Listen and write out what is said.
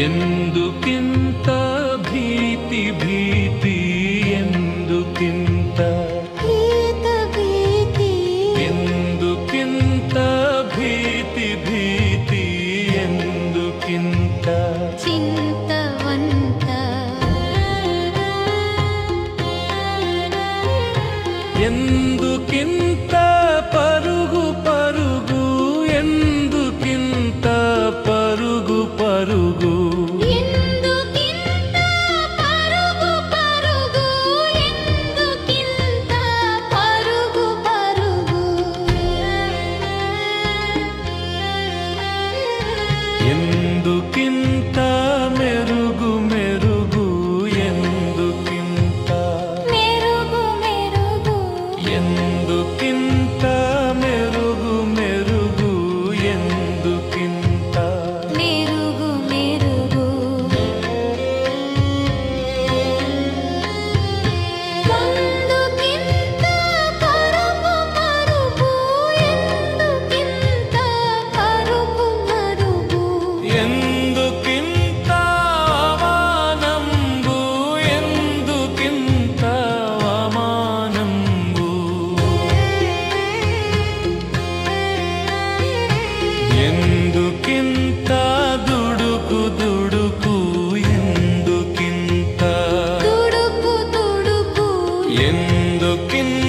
ఎందుకింత భీతి భీతి ఎందుకింత భీతి ఎందుకింత భీతి భీతి ఎందుకింత చింతవంత ఎందుకింత పరుగు పరుగు ఎందుకింత పరుగు పరుగు ఎందుకింత పరుగు పరుగు ఎందుకింత పరుగు పరుగు ఎందుకింత మెరుగు మెరుగు ఎందుకింత మెరుగు మెరుగు ఎందుకింత మెరుగు మెరుగు ఎందుకింత మెరుగు మెరుగు ఎందుకింత పరుగు పరుగు ఎందుకింత పరుగు పరుగు ఎందుకింత అవమానంబు ఎందుకింత అవమానంబు ఎందుకింత దుడుకు దుడుకు ఎందుకింత తుడుకు తుడుకు ఎందుకింత